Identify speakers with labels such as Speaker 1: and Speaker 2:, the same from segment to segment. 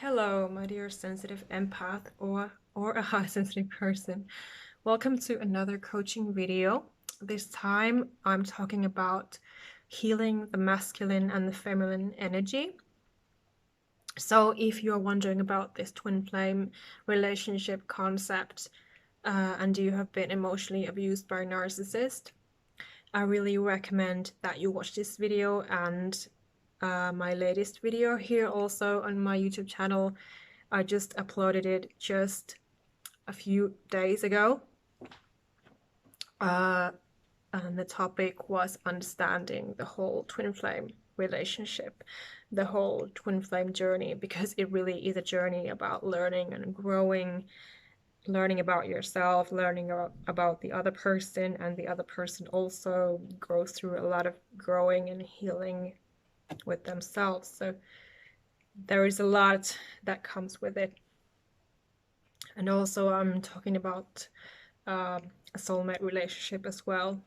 Speaker 1: Hello, my dear sensitive empath or a high sensitive person. Welcome to another coaching video. This time I'm talking about healing the masculine and the feminine energy. So if you're wondering about this twin flame relationship concept and you have been emotionally abused by a narcissist, I really recommend that you watch this video and my latest video here also on my YouTube channel. I just uploaded it just a few days ago. And the topic was understanding the whole twin flame relationship, the whole twin flame journey, because it really is a journey about learning and growing, learning about yourself, learning about the other person, and the other person also goes through a lot of growing and healing with themselves. So there is a lot that comes with it. And also I'm talking about a soulmate relationship as well,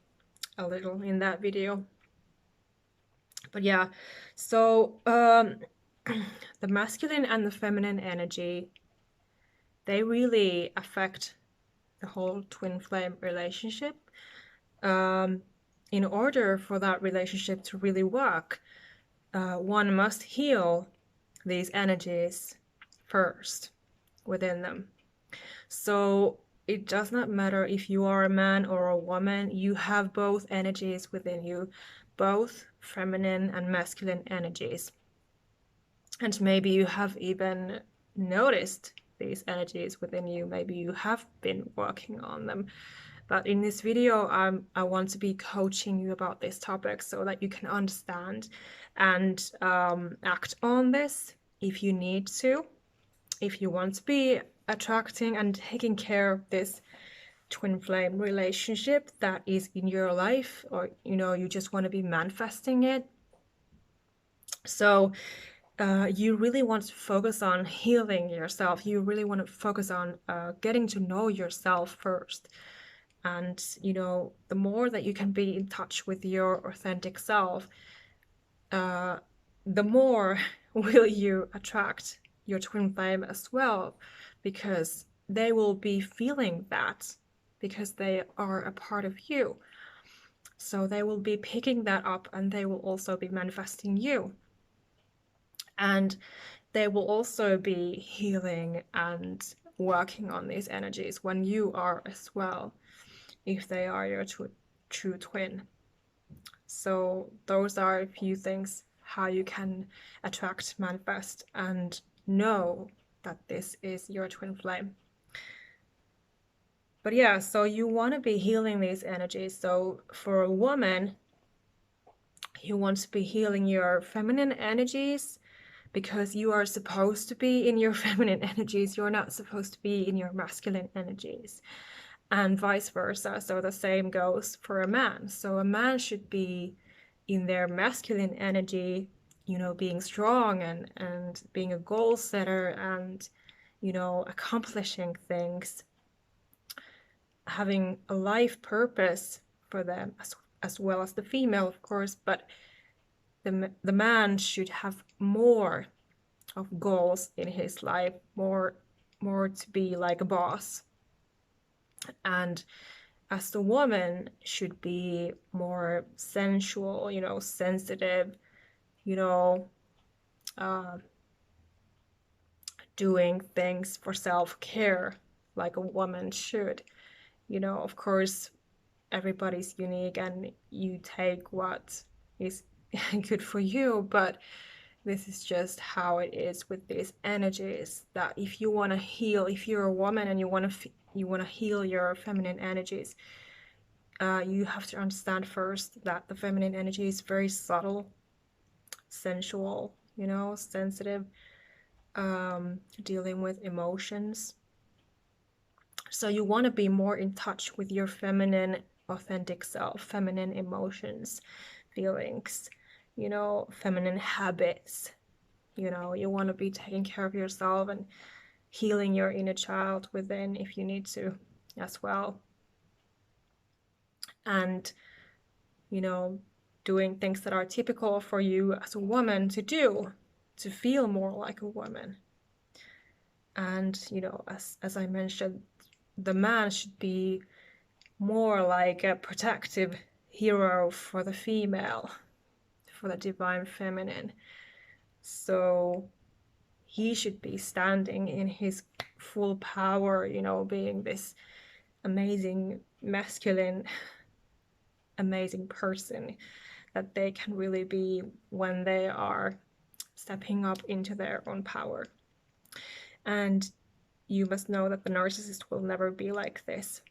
Speaker 1: a little in that video. But yeah, so the masculine and the feminine energy, they really affect the whole twin flame relationship. In order for that relationship to really work, one must heal these energies first within them. So it does not matter if you are a man or a woman, you have both energies within you, both feminine and masculine energies. And maybe you have even noticed these energies within you, maybe you have been working on them. But in this video, I want to be coaching you about this topic so that you can understand and act on this if you need to. If you want to be attracting and taking care of this twin flame relationship that is in your life, or you just want to be manifesting it. So you really want to focus on healing yourself. You really want to focus on getting to know yourself first. And the more that you can be in touch with your authentic self, the more will you attract your twin flame as well, because they will be feeling that, because they are a part of you. So they will be picking that up and they will also be manifesting you. And they will also be healing and working on these energies when you are as well, if they are your true twin. So those are a few things how you can attract, manifest, and know that this is your twin flame. But yeah, so you want to be healing these energies. So for a woman, you want to be healing your feminine energies, because you are supposed to be in your feminine energies. You're not supposed to be in your masculine energies, and vice versa. So the same goes for a man. So a man should be in their masculine energy, being strong and being a goal setter and, accomplishing things, having a life purpose for them, as well as the female, of course. But the man should have more of goals in his life, more to be like a boss. And as the woman should be more sensual, sensitive, uh, doing things for self-care like a woman should. Of course, everybody's unique and you take what is good for you, but this is just how it is with these energies, that if you want to heal, if you're a woman and you want to heal your feminine energies, you have to understand first that the feminine energy is very subtle, sensual, sensitive, dealing with emotions. So you want to be more in touch with your feminine authentic self, feminine emotions, feelings, feminine habits. You want to be taking care of yourself and healing your inner child within if you need to as well. And, doing things that are typical for you as a woman to do, to feel more like a woman. And, you know, as I mentioned, the man should be more like a protective hero for the female, for the divine feminine. So he should be standing in his full power, you know, being this amazing, masculine, amazing person that they can really be when they are stepping up into their own power. And you must know that the narcissist will never be like this.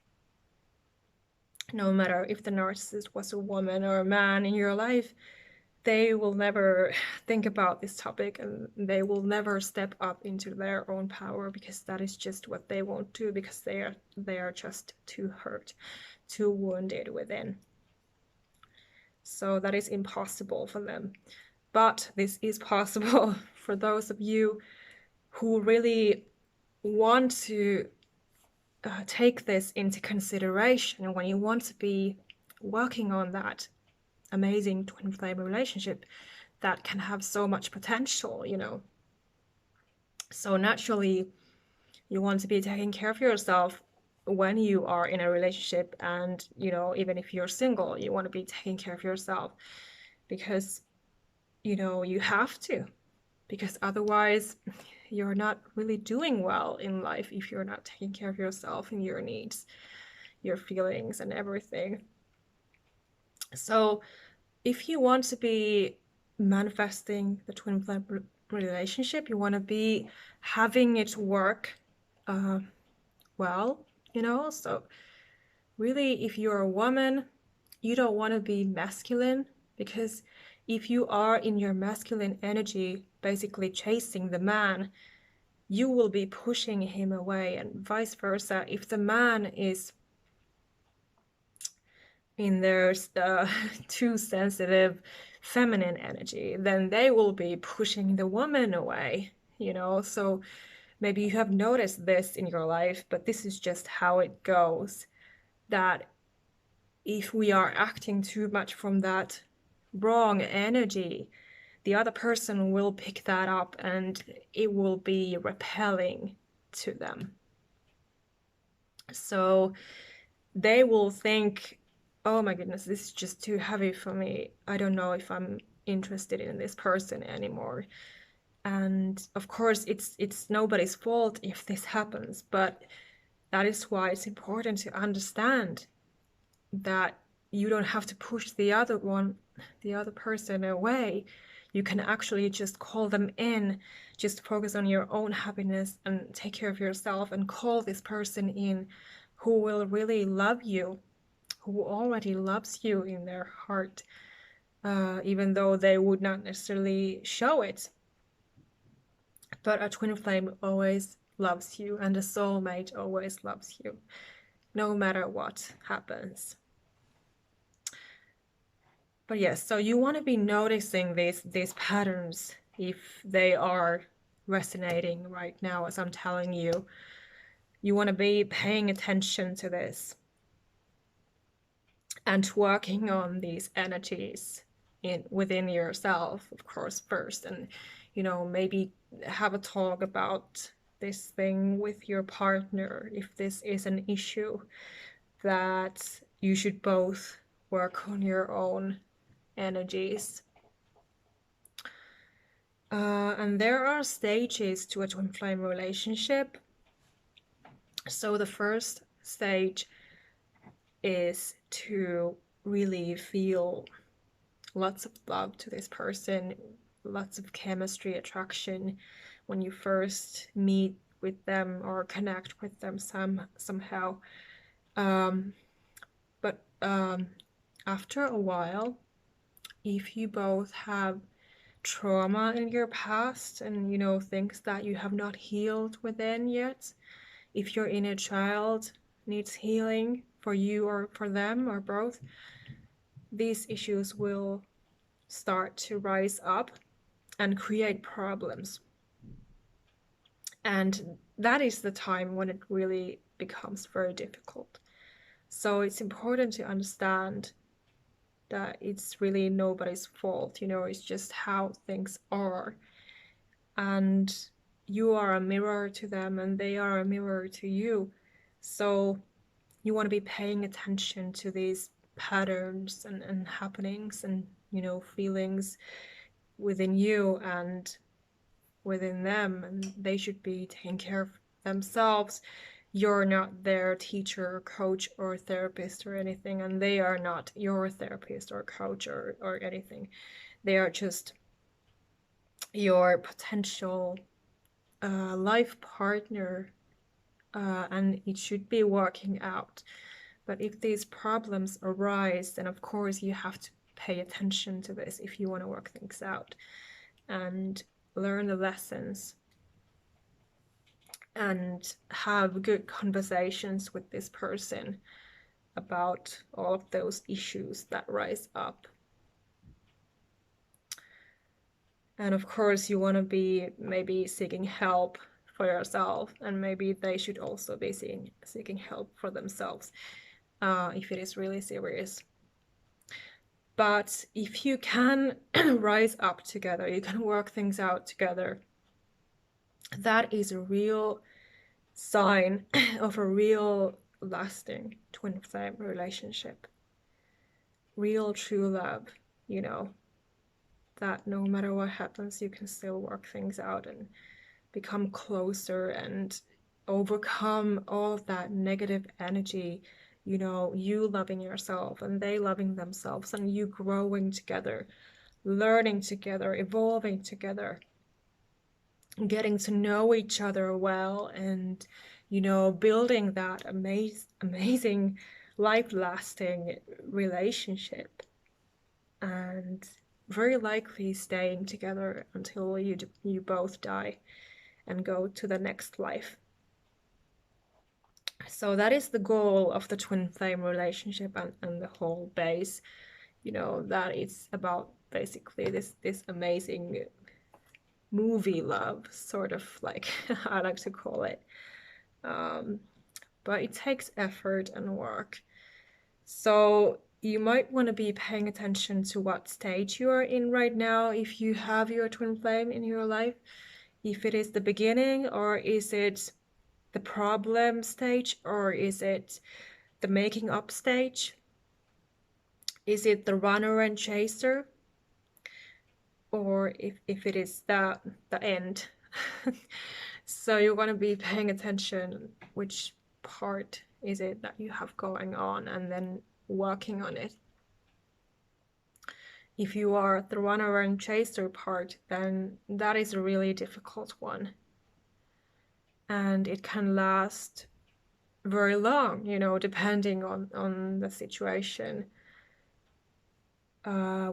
Speaker 1: No matter if the narcissist was a woman or a man in your life, they will never think about this topic, and they will never step up into their own power, because that is just what they won't do, because they are just too hurt, too wounded within. So that is impossible for them. But this is possible for those of you who really want to take this into consideration when you want to be working on that amazing twin flame relationship that can have so much potential, you know. So naturally, you want to be taking care of yourself when you are in a relationship, and, you know, even if you're single, you want to be taking care of yourself, because, you know, you have to, because otherwise you're not really doing well in life if you're not taking care of yourself and your needs, your feelings, and everything. So if you want to be manifesting the twin flame relationship, you want to be having it work well, you know. So really, if you're a woman, you don't want to be masculine, because if you are in your masculine energy, basically chasing the man, you will be pushing him away, and vice versa. If the man is in their too sensitive feminine energy, then they will be pushing the woman away, you know. So maybe you have noticed this in your life, but this is just how it goes, that if we are acting too much from that wrong energy, the other person will pick that up and it will be repelling to them. So they will think, oh my goodness, this is just too heavy for me. I don't know if I'm interested in this person anymore. And of course, it's nobody's fault if this happens, but that is why it's important to understand that you don't have to push the other person away. You can actually just call them in, just focus on your own happiness and take care of yourself, and call this person in who will really love you, who already loves you in their heart, even though they would not necessarily show it. But a twin flame always loves you, and a soulmate always loves you, no matter what happens. But yes, so you want to be noticing these patterns if they are resonating right now, as I'm telling you. You want to be paying attention to this and working on these energies within yourself, of course, first. And, you know, maybe have a talk about this thing with your partner if this is an issue, that you should both work on your own energies. And there are stages to a twin flame relationship. So the first stage is to really feel lots of love to this person, lots of chemistry, attraction when you first meet with them or connect with them somehow. But after a while, if you both have trauma in your past and, you know, things that you have not healed within yet, if your inner child needs healing for you or for them or both, these issues will start to rise up and create problems. And that is the time when it really becomes very difficult. So it's important to understand that it's really nobody's fault, you know, it's just how things are. And you are a mirror to them and they are a mirror to you. So you want to be paying attention to these patterns and happenings and, you know, feelings within you and within them, and they should be taking care of themselves. You're not their teacher or coach or therapist or anything, and they are not your therapist or coach or anything. They are just your potential life partner, and it should be working out. But if these problems arise, then of course you have to pay attention to this if you want to work things out and learn the lessons and have good conversations with this person about all of those issues that rise up. And of course, you want to be maybe seeking help for yourself, and maybe they should also be seeking help for themselves if it is really serious. But if you can rise up together, you can work things out together, that is a real sign of a real lasting twin flame relationship. Real true love, you know, that no matter what happens, you can still work things out and become closer and overcome all of that negative energy, you know, you loving yourself and they loving themselves and you growing together, learning together, evolving together, getting to know each other well, and, you know, building that amazing life-lasting relationship, and very likely staying together until you both die and go to the next life. So that is the goal of the twin flame relationship, and the whole base, you know, that it's about basically this amazing movie love, sort of, like I like to call it. But it takes effort and work. So you might want to be paying attention to what stage you are in right now if you have your twin flame in your life. If it is the beginning, or is it the problem stage, or is it the making up stage? Is it the runner and chaser? Or if it is the end. So you want to be paying attention which part is it that you have going on, and then working on it. If you are the runner and chaser part, then that is a really difficult one, and it can last very long, you know, depending on the situation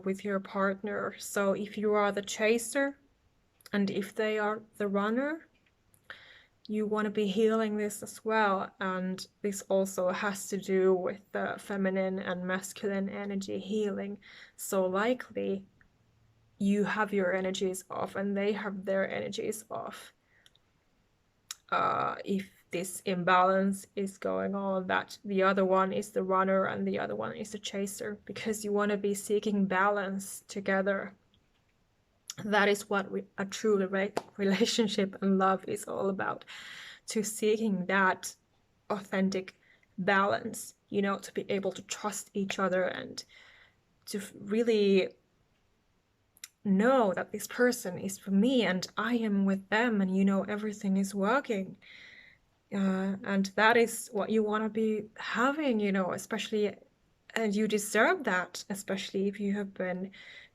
Speaker 1: with your partner. So if you are the chaser and if they are the runner, you want to be healing this as well. And this also has to do with the feminine and masculine energy healing. So likely you have your energies off and they have their energies off. If this imbalance is going on, that the other one is the runner and the other one is the chaser, because you want to be seeking balance together. That is what a true relationship and love is all about, to seeking that authentic balance, you know, to be able to trust each other and to really know that this person is for me and I am with them, and, you know, everything is working. And that is what you want to be having, you know, especially, and you deserve that, especially if you have been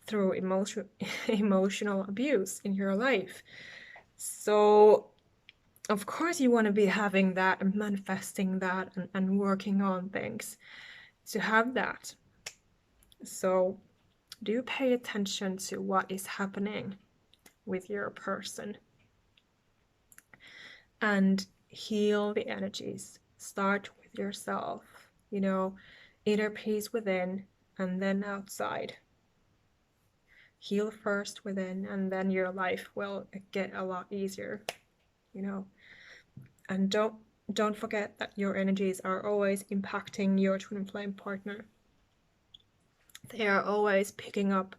Speaker 1: through emotional abuse in your life. So of course you want to be having that and manifesting that and working on things to have that. So do pay attention to what is happening with your person and heal the energies. Start with yourself, you know, inner peace within and then outside. Heal first within, and then your life will get a lot easier, you know. And don't forget that your energies are always impacting your twin flame partner. They are always picking up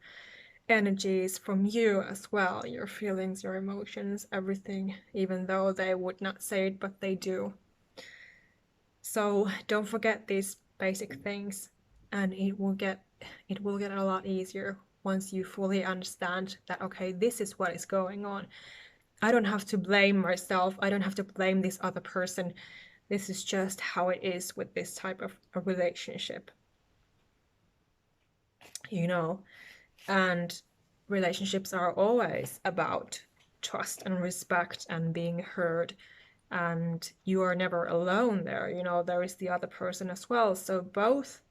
Speaker 1: energies from you as well, your feelings, your emotions, everything, even though they would not say it, but they do. So don't forget these basic things, and it will get a lot easier once you fully understand that, okay, this is what is going on. I don't have to blame myself. I don't have to blame this other person. This is just how it is with this type of a relationship, you know? And relationships are always about trust and respect and being heard. And you are never alone there. You know, there is the other person as well. So both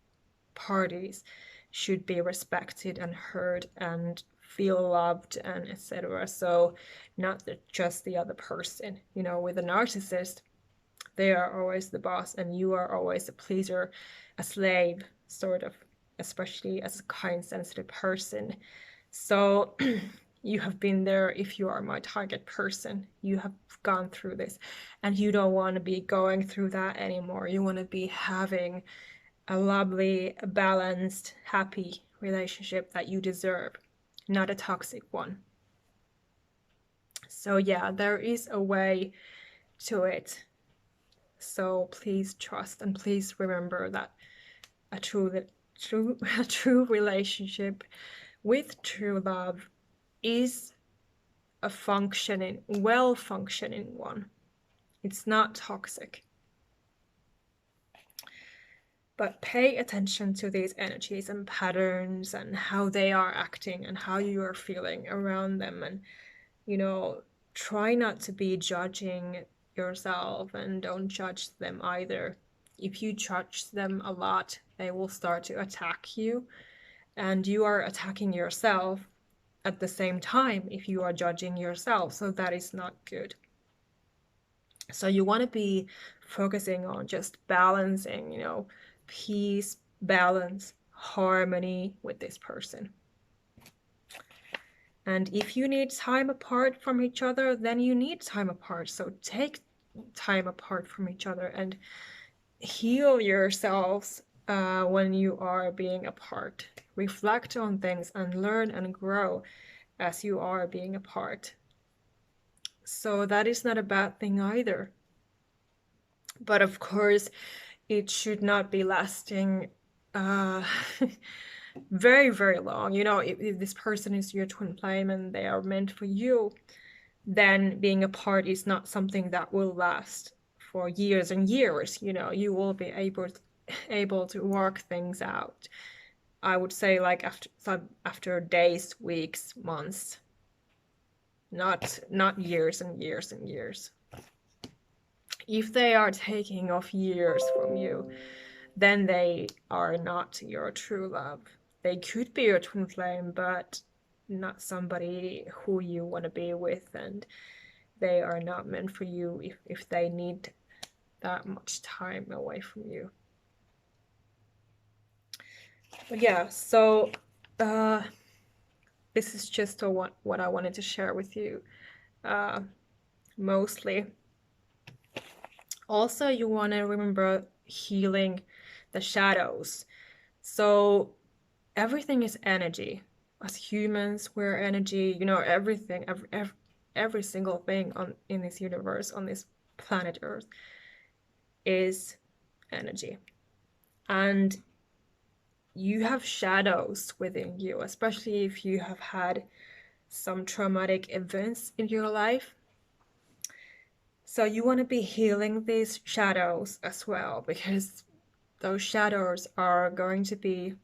Speaker 1: parties should be respected and heard and feel loved and etc. So not just the other person. You know, with a narcissist, they are always the boss and you are always a pleaser, a slave, sort of, especially as a kind, sensitive person. So you have been there. If you are my target person, you have gone through this and you don't want to be going through that anymore. You want to be having a lovely, balanced, happy relationship that you deserve, not a toxic one. So yeah, there is a way to it. So please trust and please remember that a true relationship with true love is a well-functioning one. It's not toxic. But pay attention to these energies and patterns and how they are acting and how you are feeling around them. And, you know, try not to be judging yourself and don't judge them either. If you judge them a lot, they will start to attack you, and you are attacking yourself at the same time if you are judging yourself. So that is not good. So you want to be focusing on just balancing, you know, peace, balance, harmony with this person. And if you need time apart from each other, then you need time apart. So take time apart from each other and heal yourselves when you are being apart. Reflect on things and learn and grow as you are being apart. So that is not a bad thing either. But of course, it should not be lasting very, very long. You know, if this person is your twin flame and they are meant for you, then being apart is not something that will last for years and years. You know, you will be able to work things out. I would say like after days, weeks, months, not years and years and years. If they are taking off years from you, then they are not your true love. They could be your twin flame, but not somebody who you want to be with, and they are not meant for you if they need that much time away from you. But yeah, so this is just what I wanted to share with you, mostly. Also, you want to remember healing the shadows. So everything is energy. As humans, we're energy. You know, everything, every single thing in this universe, on this planet Earth, is energy. And you have shadows within you, especially if you have had some traumatic events in your life. So you want to be healing these shadows as well, because those shadows are going to be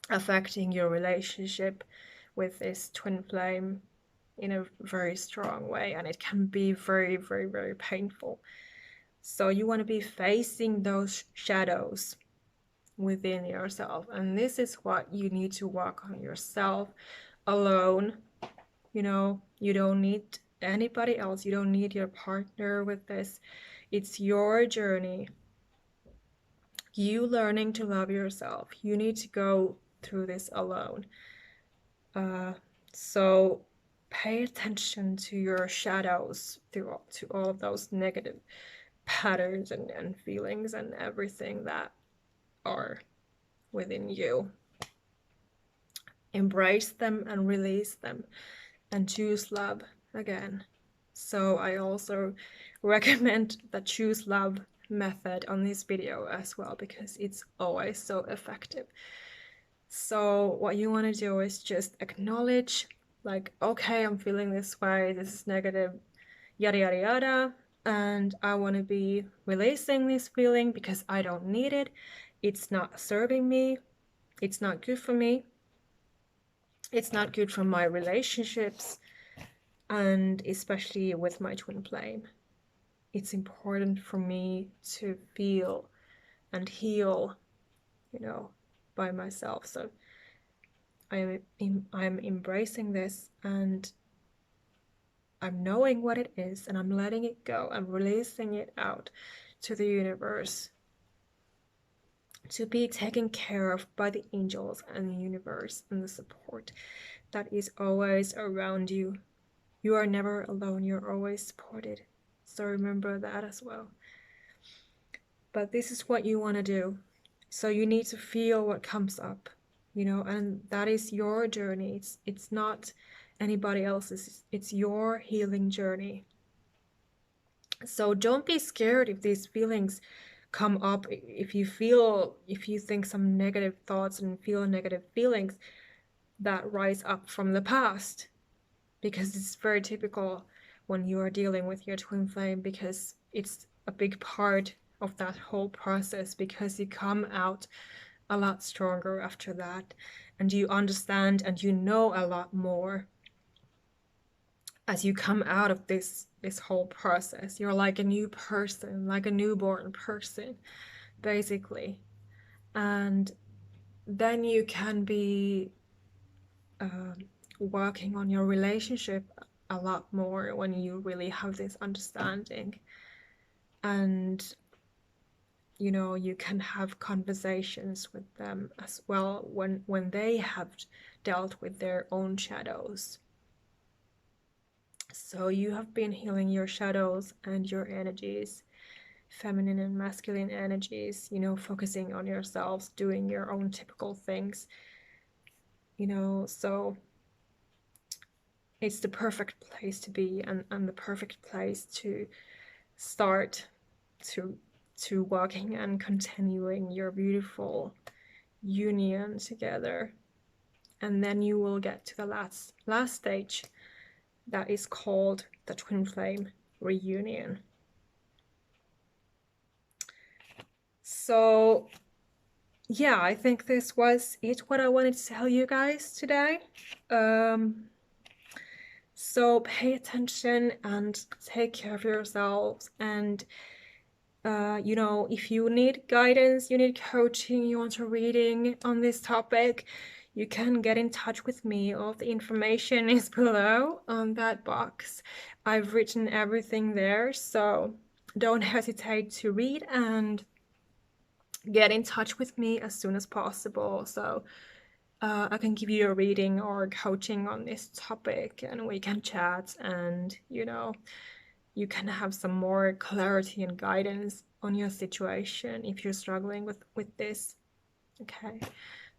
Speaker 1: affecting your relationship with this twin flame in a very strong way, and it can be very, very, very painful. So you want to be facing those shadows within yourself, and this is what you need to work on yourself alone. You know, you don't need anybody else. You don't need your partner with this. It's your journey. You learning to love yourself. You need to go through this alone. So pay attention to your shadows, to all of those negative patterns and feelings and everything that are within you. embrace them and release them and choose love again. So I also recommend the choose love method on this video as well, because it's always so effective. So what you want to do is just acknowledge, like, okay, I'm feeling this way, this is negative, yada yada yada, and I want to be releasing this feeling because I don't need it. It's not serving me. It's not good for me. It's not good for my relationships, and especially with my twin flame. It's important for me to feel and heal, by myself. So I'm embracing this, and I'm knowing what it is, and I'm letting it go. I'm releasing it out to the universe to be taken care of by the angels and the universe and the support that is always around you. You are never alone. You're always supported. So remember that as well. But this is what you want to do. So you need to feel what comes up, and that is your journey. It's not anybody else's. It's your healing journey. So don't be scared if these feelings come up. If you think some negative thoughts and feel negative feelings that rise up from the past, because it's very typical when you are dealing with your twin flame, because it's a big part of that whole process, because you come out a lot stronger after that, and you understand and you know a lot more as you come out of this whole process. You're like a new person, like a newborn person, basically. And then you can be working on your relationship a lot more when you really have this understanding. And you can have conversations with them as well when they have dealt with their own shadows. So you have been healing your shadows and your energies, feminine and masculine energies, focusing on yourselves, doing your own typical things, so it's the perfect place to be, and the perfect place to start to working and continuing your beautiful union together. And then you will get to the last stage, that is called the twin flame reunion. So yeah, I think this was it, what I wanted to tell you guys today. So pay attention and take care of yourselves, and if you need guidance, you need coaching, you want a reading on this topic, you can get in touch with me. All the information is below on that box. I've written everything there, so don't hesitate to read and get in touch with me as soon as possible. So I can give you a reading or coaching on this topic, and we can chat, and you can have some more clarity and guidance on your situation if you're struggling with this. Okay,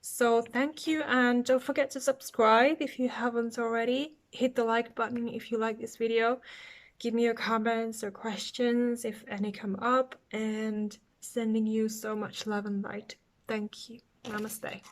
Speaker 1: so thank you, and don't forget to subscribe if you haven't already. Hit the like button if you like this video. Give me your comments or questions if any come up, and sending you so much love and light. Thank you. Namaste.